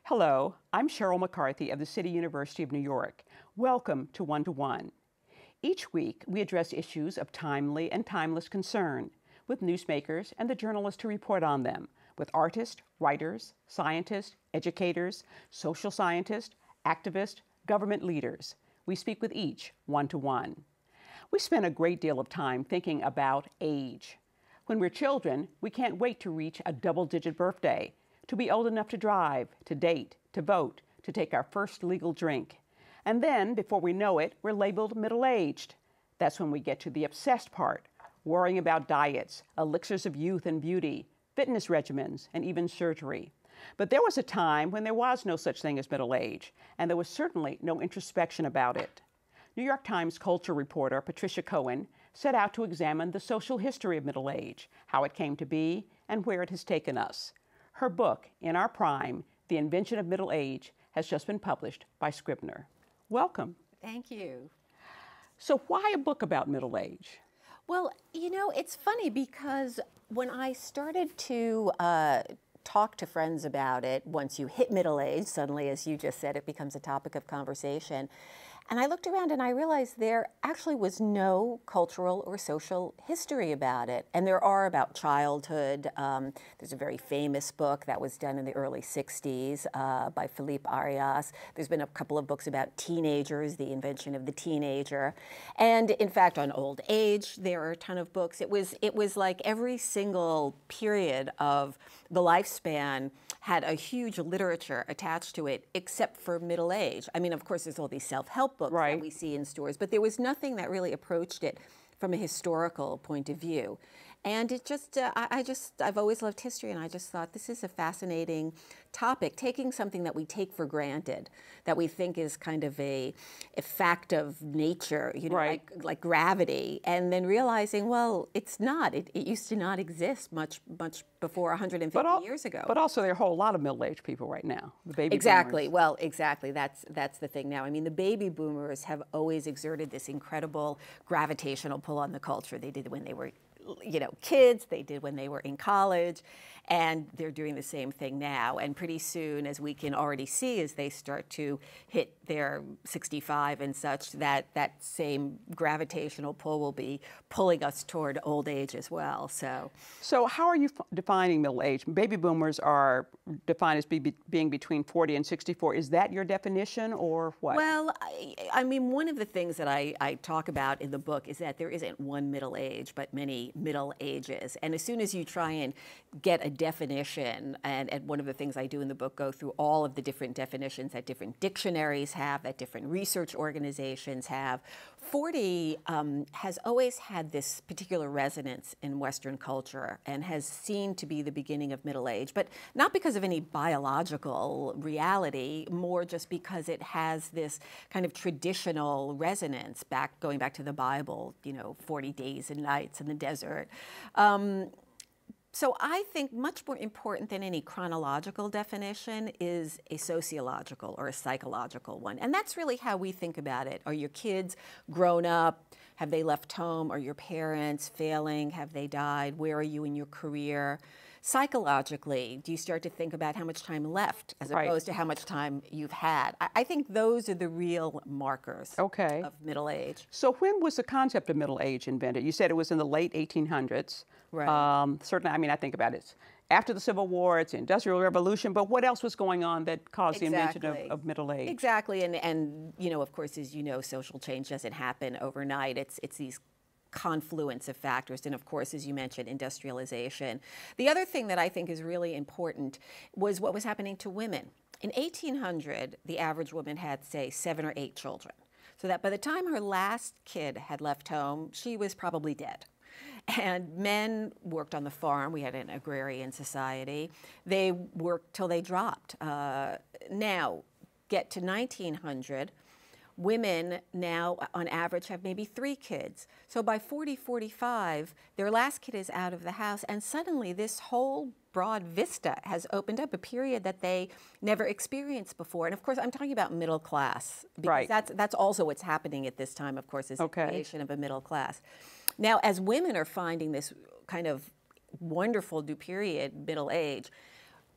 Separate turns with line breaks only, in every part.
Hello, I'm Sheryl McCarthy of the City University of New York. Welcome to One to One. Each week, we address issues of timely and timeless concern with newsmakers and the journalists who report on them, with artists, writers, scientists, educators, social scientists, activists, government leaders. We speak with each one-to-one. We spend a great deal of time thinking about age. When we're children, we can't wait to reach a double-digit birthday, to be old enough to drive, to date, to vote, to take our first legal drink. And then, before we know it, we're labeled middle-aged. That's when we get to the obsessed part, worrying about diets, elixirs of youth and beauty, fitness regimens, and even surgery. But there was a time when there was no such thing as middle age, and there was certainly no introspection about it. New York Times culture reporter Patricia Cohen set out to examine the social history of middle age, how it came to be, and where it has taken us. Her book, In Our Prime, The Invention of Middle Age, has just been published by Scribner. Welcome.
Thank you.
So why a book about middle age?
Well, you know, it's funny because when I started to talk to friends about it, once you hit middle age, suddenly, as you just said, it becomes a topic of conversation. And I looked around and I realized there actually was no cultural or social history about it. And there are about childhood. There's a very famous book that was done in the early 60s by Philippe Arias. There's been a couple of books about teenagers, the invention of the teenager. And in fact, on old age, there are a ton of books. It was like every single period of the lifespan had a huge literature attached to it, except for middle age. I mean, of course, there's all these self-help books that we see in stores, but there was nothing that really approached it from a historical point of view. And it just, I've always loved history, and I just thought this is a fascinating topic, taking something that we take for granted, that we think is kind of a fact of nature, you know, like gravity, and then realizing, well, it's not. It used to not exist much before 150 years ago.
But also there are a whole lot of middle-aged people right now, the baby
Exactly.
boomers.
Well, exactly. That's the thing now. I mean, the baby boomers have always exerted this incredible gravitational pull on the culture. They did when they were kids, they did when they were in college, and they're doing the same thing now. And pretty soon, as we can already see, as they start to hit their 65 and such, that same gravitational pull will be pulling us toward old age as well.
So how are you defining middle age? Baby boomers are defined as being between 40 and 64. Is that your definition, or what?
Well, I mean, one of the things that I talk about in the book is that there isn't one middle age, but many middle ages. And as soon as you try and get a definition, and one of the things I do in the book, go through all of the different definitions that different dictionaries have, that different research organizations have, 40 has always had this particular resonance in Western culture and has seemed to be the beginning of middle age, but not because of any biological reality, more just because it has this kind of traditional resonance, going back to the Bible, 40 days and nights in the desert. So I think much more important than any chronological definition is a sociological or a psychological one. And that's really how we think about it. Are your kids grown up? Have they left home? Are your parents failing? Have they died? Where are you in your career? Psychologically, do you start to think about how much time left as opposed to how much time you've had? I think those are the real markers of middle age.
So when was the concept of middle age invented? You said it was in the late 1800s.
Right.
Certainly, I mean, I think about it. After the Civil War, it's the Industrial Revolution, but what else was going on that caused the invention of middle age?
Exactly, and of course, as you know, social change doesn't happen overnight. It's these confluence of factors, and of course, as you mentioned, industrialization. The other thing that I think is really important was what was happening to women. In 1800, the average woman had, say, 7 or 8 children, so that by the time her last kid had left home, she was probably dead. And men worked on the farm. We had an agrarian society. They worked till they dropped. Now, get to 1900, women now, on average, have maybe 3 kids. So by 40, 45, their last kid is out of the house, and suddenly this whole broad vista has opened up, a period that they never experienced before. and of course, I'm talking about middle class, because that's also what's happening at this time, of course, is the creation of a middle class. Now, as women are finding this kind of wonderful new period, middle age,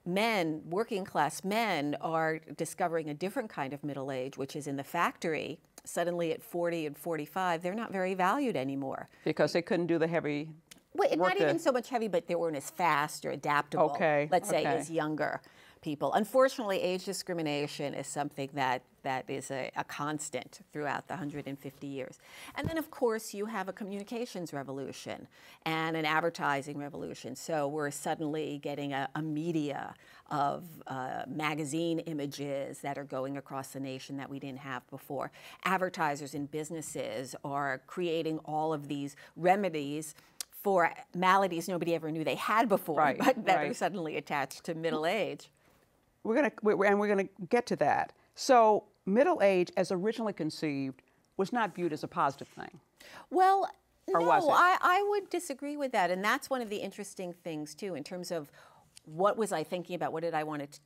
men, working class men, are discovering a different kind of middle age, which is in the factory. Suddenly at 40 and 45, they're not very valued anymore.
Because they couldn't do the heavy
Well,
work.
not even so much heavy, but they weren't as fast or adaptable, let's say, as younger people. Unfortunately, age discrimination is something that is a constant throughout the 150 years. And then, of course, you have a communications revolution and an advertising revolution. So we're suddenly getting a media of magazine images that are going across the nation that we didn't have before. Advertisers and businesses are creating all of these remedies for maladies nobody ever knew they had before, but that are suddenly attached to middle age.
We're gonna get to that. So middle age, as originally conceived, was not viewed as a positive thing.
Well,
or
no,
was it?
I would disagree with that, and that's one of the interesting things too, in terms of what was I thinking about, what did I want to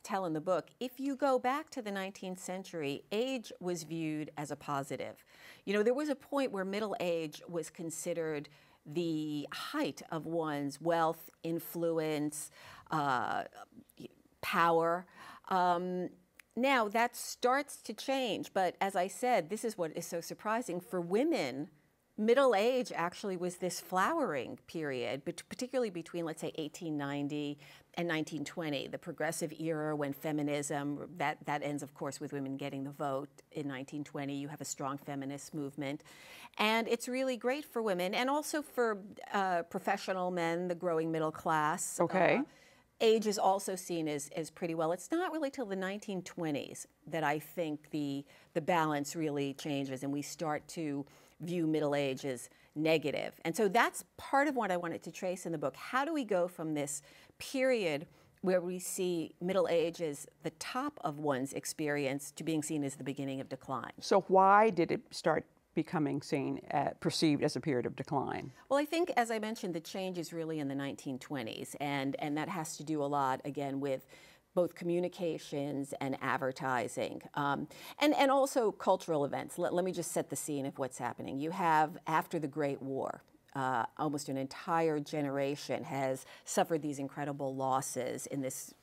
tell in the book. If you go back to the 19th century, age was viewed as a positive. You know, there was a point where middle age was considered the height of one's wealth, influence, power. Now that starts to change, but as I said, this is what is so surprising. For women, middle age actually was this flowering period, particularly between, let's say, 1890 and 1920, the progressive era when feminism, that ends, of course, with women getting the vote in 1920. You have a strong feminist movement. And it's really great for women and also for professional men, the growing middle class.
Okay.
Age is also seen as pretty well. It's not really till the 1920s that I think the balance really changes and we start to view middle age as negative. And so that's part of what I wanted to trace in the book. How do we go from this period where we see middle age as the top of one's experience to being seen as the beginning of decline?
So why did it start becoming perceived as a period of decline?
Well, I think, as I mentioned, the change is really in the 1920s, and that has to do a lot, again, with both communications and advertising, and also cultural events. Let me just set the scene of what's happening. You have, after the Great War, almost an entire generation has suffered these incredible losses in this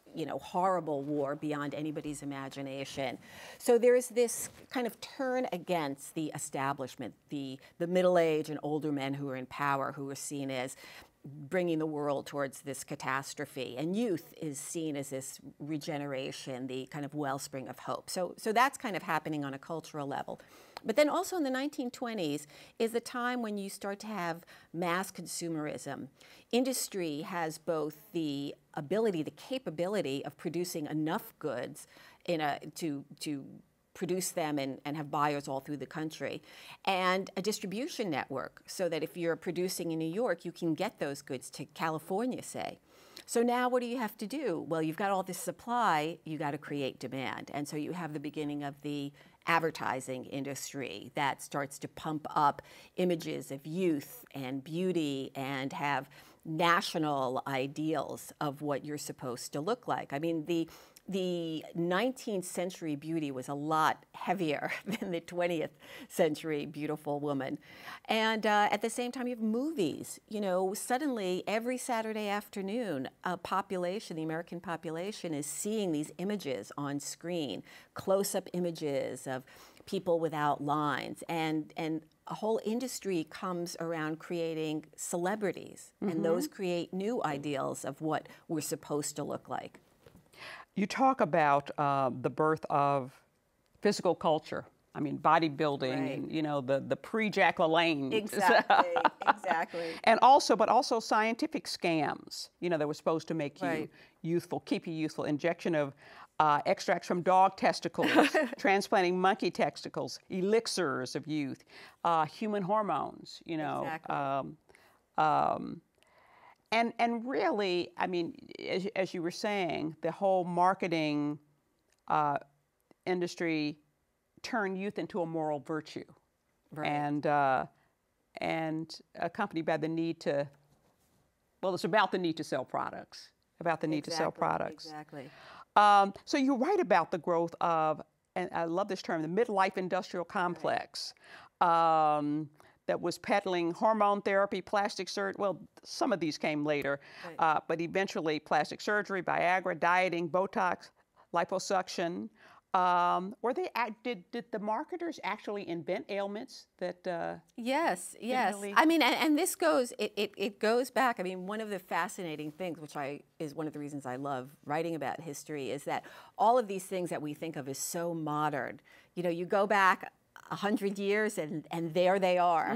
horrible war beyond anybody's imagination. So there's this kind of turn against the establishment, the middle age and older men who are in power, who are seen as bringing the world towards this catastrophe. And youth is seen as this regeneration, the kind of wellspring of hope. So that's kind of happening on a cultural level. But then also in the 1920s is the time when you start to have mass consumerism. Industry has both the ability, the capability of producing enough goods to produce them and have buyers all through the country, and a distribution network so that if you're producing in New York, you can get those goods to California, say. So now what do you have to do? Well, you've got all this supply, you got to create demand. And so you have the beginning of the advertising industry that starts to pump up images of youth and beauty and have national ideals of what you're supposed to look like. I mean, the 19th century beauty was a lot heavier than the 20th century beautiful woman. And at the same time, you have movies. Suddenly, every Saturday afternoon, the American population is seeing these images on screen, close-up images of people without lines. And a whole industry comes around creating celebrities. Mm-hmm. And those create new ideals of what we're supposed to look like.
You talk about the birth of physical culture. I mean, bodybuilding, and, the pre-Jack LaLanne.
Exactly.
And also scientific scams, that were supposed to make you youthful, keep you youthful. Injection of extracts from dog testicles, transplanting monkey testicles, elixirs of youth, human hormones,
Exactly.
And really, I mean, as you were saying, the whole marketing industry turned youth into a moral virtue, and accompanied by the need to. Well, it's about the need to sell products. About the need to sell products.
Exactly.
So you write about the growth of, and I love this term, the midlife industrial complex. that was peddling hormone therapy, plastic surgery. Well, some of these came later,
Right.
but eventually plastic surgery, Viagra, dieting, Botox, liposuction. Did the marketers actually invent ailments that
Yes,
didn't
yes.
really?
I mean, and this goes, it goes back. I mean, one of the fascinating things, which is one of the reasons I love writing about history, is that all of these things that we think of as so modern, you know, you go back 100 years and there they are.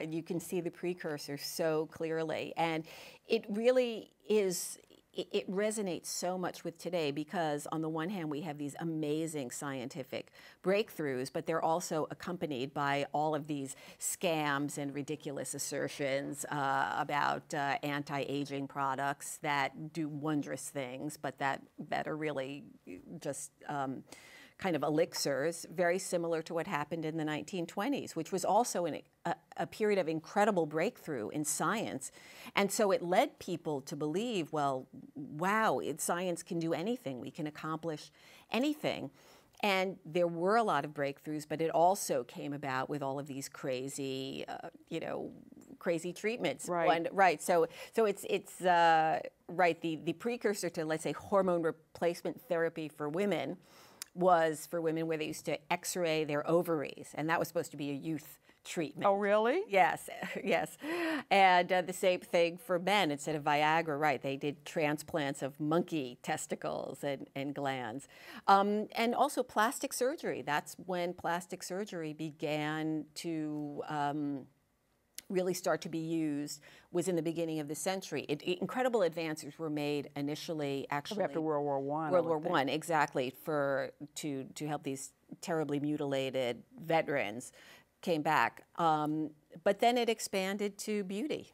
You can see the precursors so clearly. And it really is, it resonates so much with today because on the one hand we have these amazing scientific breakthroughs, but they're also accompanied by all of these scams and ridiculous assertions about anti-aging products that do wondrous things, but that are really just kind of elixirs, very similar to what happened in the 1920s, which was also a period of incredible breakthrough in science. And so it led people to believe, well, wow, science can do anything. We can accomplish anything. And there were a lot of breakthroughs, but it also came about with all of these crazy, crazy treatments.
Right.
Right. So it's right. The precursor to, let's say, hormone replacement therapy for women was for women where they used to X-ray their ovaries, and that was supposed to be a youth treatment.
Oh, really?
Yes, yes. And the same thing for men. Instead of Viagra, right, they did transplants of monkey testicles and glands. And also plastic surgery. That's when plastic surgery began to really start to be used, was in the beginning of the century. Incredible advances were made initially, actually.
After World War I.
World War I, exactly, to help these terribly mutilated veterans came back. But then it expanded to beauty.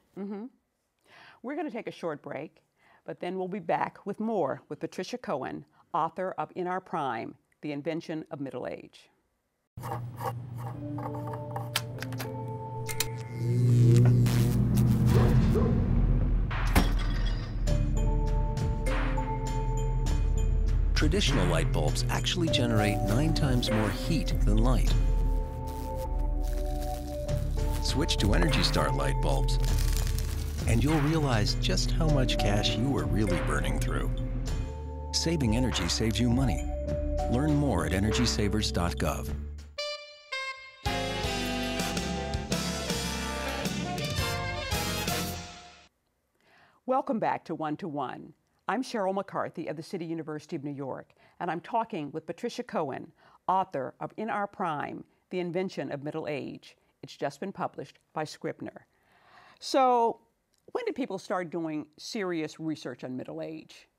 We're going to take a short break, but then we'll be back with more with Patricia Cohen, author of In Our Prime, The Invention of Middle Age.
Traditional light bulbs actually generate 9 times more heat than light. Switch to Energy Star light bulbs, and you'll realize just how much cash you were really burning through. Saving energy saves you money. Learn more at energysavers.gov.
Welcome back to One to One. I'm Sheryl McCarthy of the City University of New York, and I'm talking with Patricia Cohen, author of In Our Prime, The Invention of Middle Age. It's just been published by Scribner. So, when did people start doing serious research on middle age?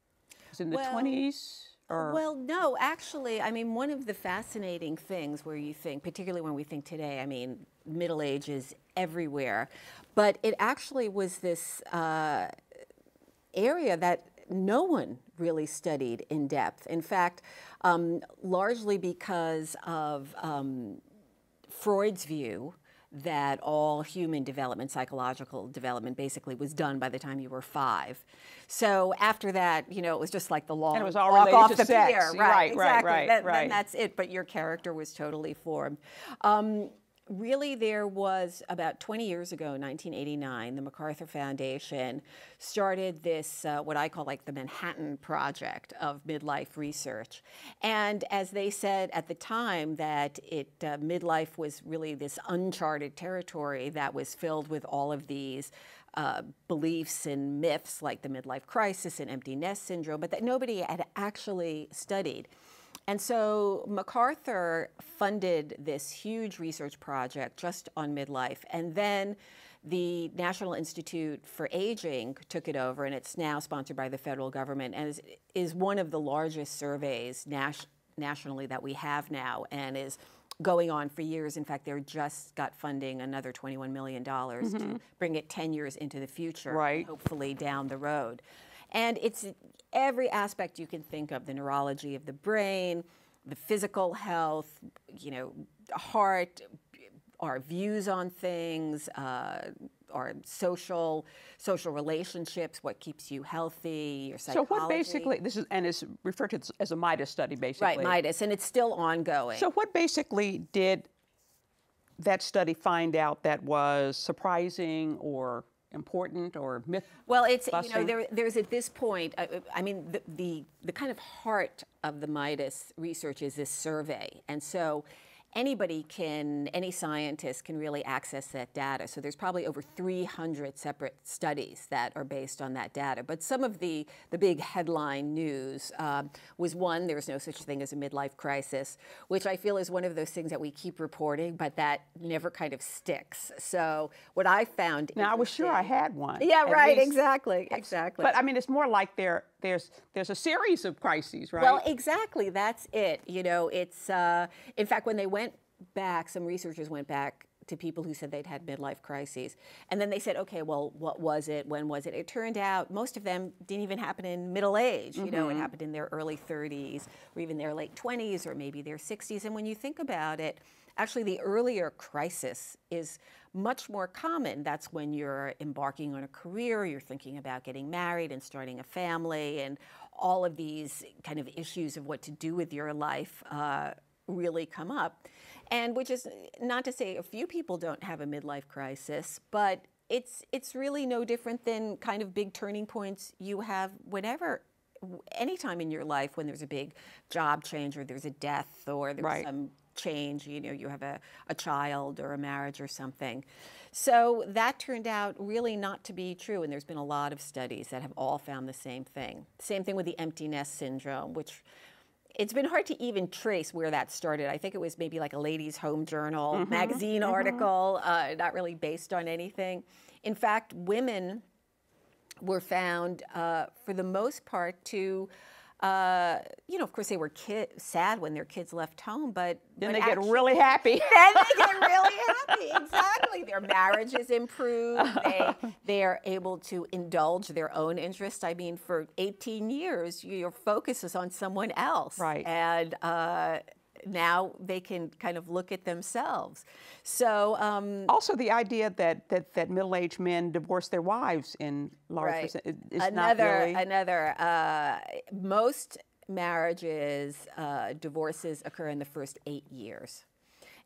Was it in the 20s? Or?
Well, no, actually, I mean, one of the fascinating things where you think, particularly when we think today, I mean, middle age is everywhere, but it actually was this area that no one really studied in depth. In fact, largely because of Freud's view that all human development, psychological development, basically was done by the time you were 5. So after that, you know, it was just like the long
and it was all
walk
related
off
to
the
sex.
pier.
Right,
exactly.
right.
Then that's it. But your character was totally formed. Really, there was about 20 years ago, 1989, the MacArthur Foundation started this, what I call like the Manhattan Project of midlife research. And as they said at the time that midlife was really this uncharted territory that was filled with all of these beliefs and myths like the midlife crisis and empty nest syndrome, but that nobody had actually studied. And so MacArthur funded this huge research project just on midlife, and then the National Institute for Aging took it over, and it's now sponsored by the federal government and is one of the largest surveys nationally that we have now, and is going on for years. In fact, they just got funding another $21 million to bring it 10 years into the future,
right,
hopefully down the road. And it's every aspect you can think of, the neurology of the brain, the physical health, you know, heart, our views on things, our social relationships, what keeps you healthy, your psychology.
So what basically, this is, and is referred to as a Midas study, basically.
Right, Midas, and it's still ongoing.
So what basically did that study find out that was surprising or important or myth
Well, it's,
busting?
there's at this point, I mean, the kind of heart of the Midas research is this survey. And so any scientist can really access that data. So there's probably over 300 separate studies that are based on that data. But some of the big headline news was one, there's no such thing as a midlife crisis, which I feel is one of those things that we keep reporting, but that never kind of sticks. So what I found—
Now, I was sure I had one.
Yeah,
at
right,
least.
exactly.
But I mean, it's more like there's a series of crises, right?
Well, exactly, that's it. It's, in fact, when they went back, some researchers went back to people who said they'd had midlife crises. And then they said, okay, well, what was it? When was it? It turned out most of them didn't even happen in middle age. It happened in their early 30s or even their late 20s or maybe their 60s. And when you think about it, actually the earlier crisis is much more common. That's when you're embarking on a career, you're thinking about getting married and starting a family, and all of these kind of issues of what to do with your life really come up. And which is not to say a few people don't have a midlife crisis, but it's really no different than kind of big turning points you have anytime in your life when there's a big job change or there's a death or there's some change, you have a child or a marriage or something. So that turned out really not to be true, and there's been a lot of studies that have all found the same thing. Same thing with the empty nest syndrome, which it's been hard to even trace where that started. I think it was maybe like a Ladies' Home Journal magazine article, not really based on anything. In fact, women were found, for the most part, to, of course, they were sad when their kids left home, but
then they get really happy.
Then they get really happy, exactly. Their marriages improve. They are able to indulge their own interest. I mean, for 18 years, your focus is on someone else.
Right.
And now they can kind of look at themselves. So
also the idea that middle-aged men divorce their wives in large percent is not really.
Most marriages, divorces occur in the first 8 years.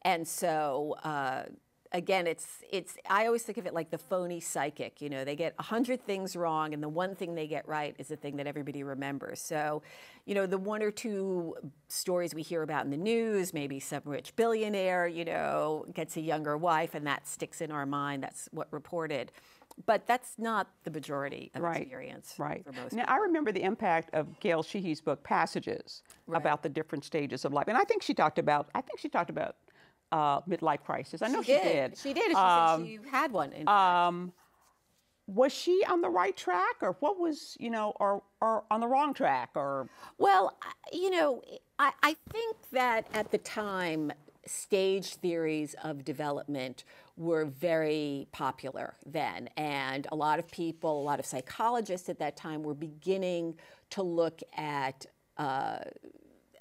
And so, again, I always think of it like the phony psychic. They get 100 things wrong, and the one thing they get right is the thing that everybody remembers. So, the one or two stories we hear about in the news, maybe some rich billionaire, gets a younger wife, and that sticks in our mind. That's what reported. But that's not the majority of experience for most people.
Now, I remember the impact of Gail Sheehy's book, Passages, about the different stages of life. And I think she talked about midlife crisis. I know she did.
She did. She said she had one, in fact.
Was she on the right track, or what was, or on the wrong track, or?
Well, I think that at the time, stage theories of development were very popular then. And a lot of people, a lot of psychologists at that time were beginning to look at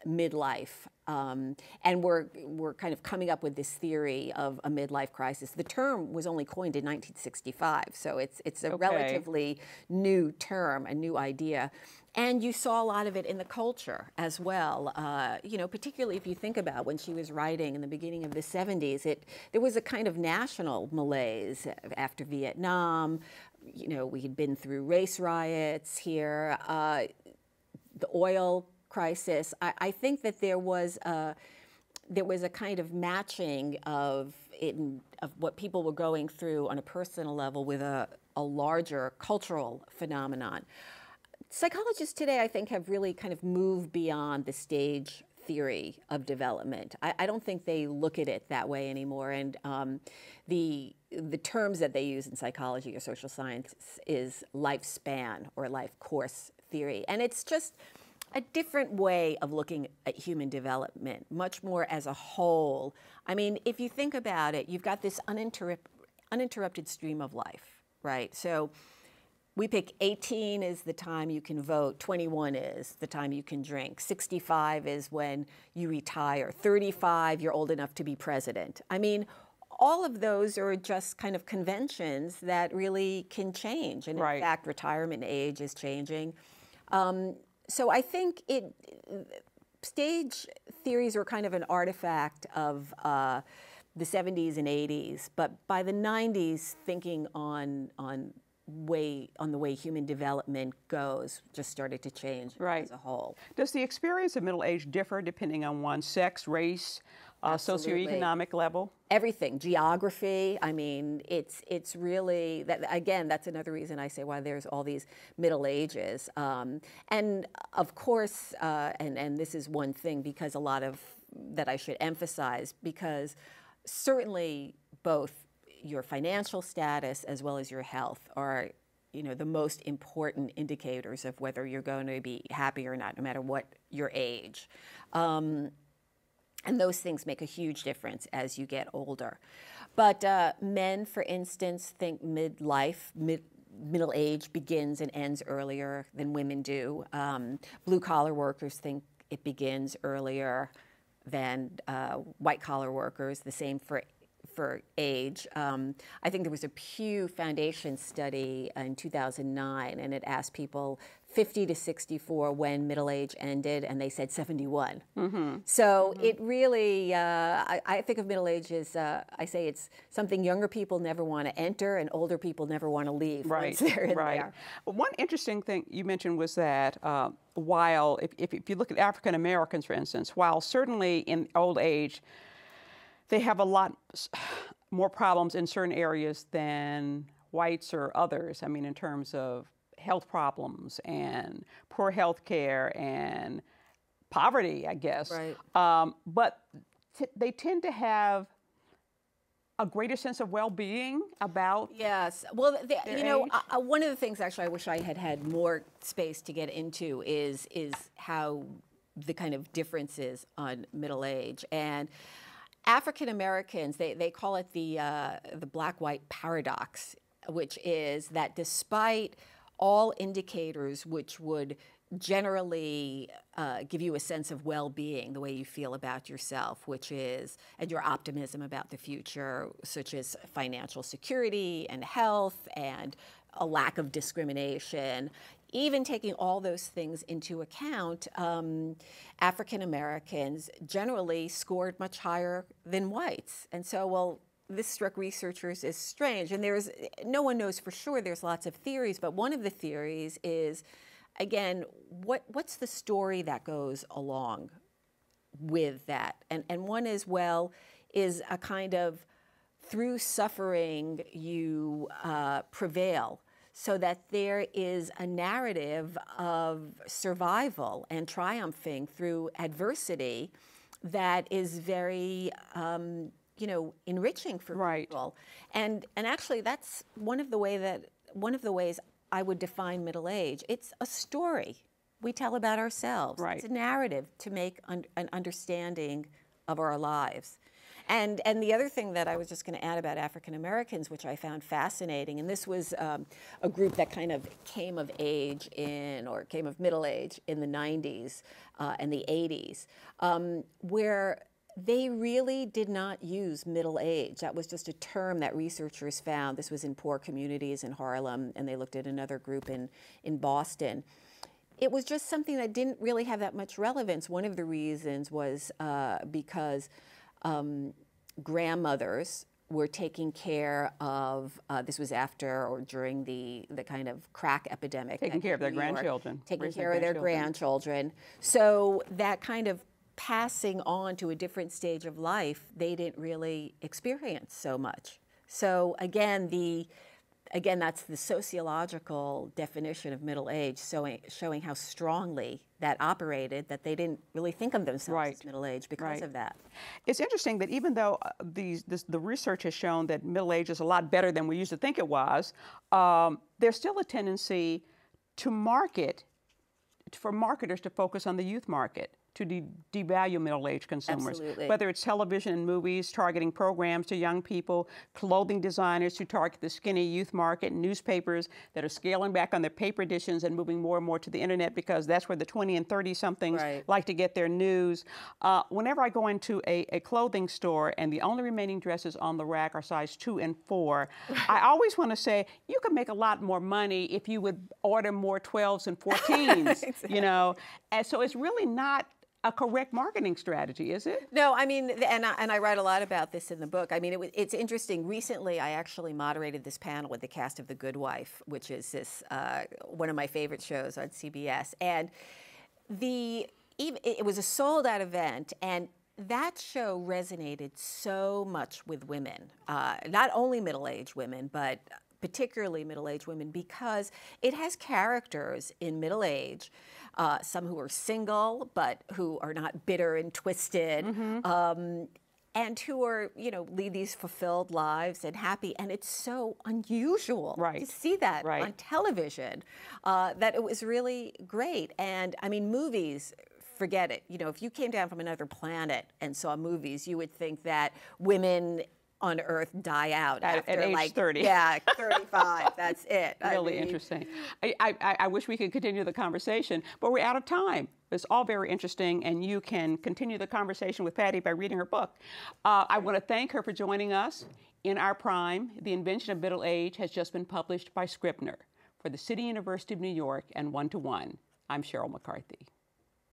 midlife. And we're kind of coming up with this theory of a midlife crisis. The term was only coined in 1965, so it's a relatively new term, a new idea. And you saw a lot of it in the culture as well. Particularly if you think about when she was writing in the beginning of the 70s, there was a kind of national malaise after Vietnam. We had been through race riots here, the oil crisis. I think that there was a kind of matching of what people were going through on a personal level with a larger cultural phenomenon. Psychologists today, I think, have really kind of moved beyond the stage theory of development. I don't think they look at it that way anymore. And the terms that they use in psychology or social science is lifespan or life course theory. And it's just a different way of looking at human development, much more as a whole. I mean, if you think about it, you've got this uninterrupted stream of life, right? So we pick 18 is the time you can vote, 21 is the time you can drink, 65 is when you retire, 35 you're old enough to be president. I mean, all of those are just kind of conventions that really can change. And in fact, retirement age is changing. So I think stage theories are kind of an artifact of the 70s and 80s, but by the 90s, thinking on the way human development goes just started to change as a whole.
Does the experience of middle age differ depending on one's sex, race, socioeconomic level?
Everything, geography. I mean, it's really that. Again, that's another reason I say why there's all these middle ages. And of course, and this is one thing because a lot of that I should emphasize, because certainly both your financial status as well as your health are, the most important indicators of whether you're going to be happy or not, no matter what your age. And those things make a huge difference as you get older. But men, for instance, think middle age begins and ends earlier than women do. Blue-collar workers think it begins earlier than white-collar workers, the same for age. I think there was a Pew Foundation study in 2009, and it asked people 50 to 64 when middle age ended, and they said 71. So it really, I think of middle age as, I say it's something younger people never want to enter and older people never want to leave once they're in there.
One interesting thing you mentioned was that while, if you look at African Americans, for instance, while certainly in old age, they have a lot more problems in certain areas than whites or others. I mean, in terms of health problems and poor health care and poverty, I guess. But they tend to have a greater sense of well-being about
well, one of the things actually I wish I had more space to get into is how the kind of differences on middle age. And African Americans, they call it the BlackWhite Paradox, which is that despite all indicators which would generally give you a sense of well-being, the way you feel about yourself, which is, and your optimism about the future, such as financial security and health and a lack of discrimination, even taking all those things into account, African Americans generally scored much higher than whites. And so, well, this struck researchers as strange. And no one knows for sure, there's lots of theories, but one of the theories is, again, what's the story that goes along with that? And one is, well, is a kind of through suffering you prevail, so that there is a narrative of survival and triumphing through adversity that is very, enriching for people. And actually, that's one of the ways I would define middle age. It's a story we tell about ourselves. It's a narrative to make an understanding of our lives. And the other thing that I was just going to add about African Americans, which I found fascinating, and this was a group that kind of came of middle age in the 90s and the 80s, where they really did not use middle age. That was just a term that researchers found. This was in poor communities in Harlem, and they looked at another group in Boston. It was just something that didn't really have that much relevance. One of the reasons was because grandmothers were taking care of, this was after or during the kind of crack epidemic.
Taking care of their grandchildren.
Taking care of their grandchildren. So that kind of passing on to a different stage of life, they didn't really experience so much. So again, that's the sociological definition of middle age, showing how strongly that operated, that they didn't really think of themselves as middle age because of that.
It's interesting that even though the research has shown that middle age is a lot better than we used to think it was, there's still a tendency for marketers to focus on the youth market, to devalue middle-aged consumers.
Absolutely.
Whether it's television and movies targeting programs to young people, clothing designers who target the skinny youth market, newspapers that are scaling back on their paper editions and moving more and more to the internet because that's where the 20 and 30-somethings like to get their news. Whenever I go into a clothing store and the only remaining dresses on the rack are size 2 and 4, I always want to say, you could make a lot more money if you would order more 12s and 14s, you know? And so it's really not a correct marketing strategy, is it?
No, I mean, and I write a lot about this in the book. I mean, it's interesting. Recently, I actually moderated this panel with the cast of The Good Wife, which is this one of my favorite shows on CBS. And it was a sold-out event, and that show resonated so much with women, not only middle-aged women, but particularly middle-aged women, because it has characters in middle age, some who are single but who are not bitter and twisted, and who are, lead these fulfilled lives and happy. And it's so unusual to see that on television that it was really great. And I mean, movies, forget it. If you came down from another planet and saw movies, you would think that women on Earth die out after
at age 30.
Yeah, 35. That's it.
Really interesting. I wish we could continue the conversation, but we're out of time. It's all very interesting, and you can continue the conversation with Patty by reading her book. I want to thank her for joining us. In Our Prime, The Invention of Middle Age has just been published by Scribner for the City University of New York and 1-to-1. I'm Sheryl McCarthy.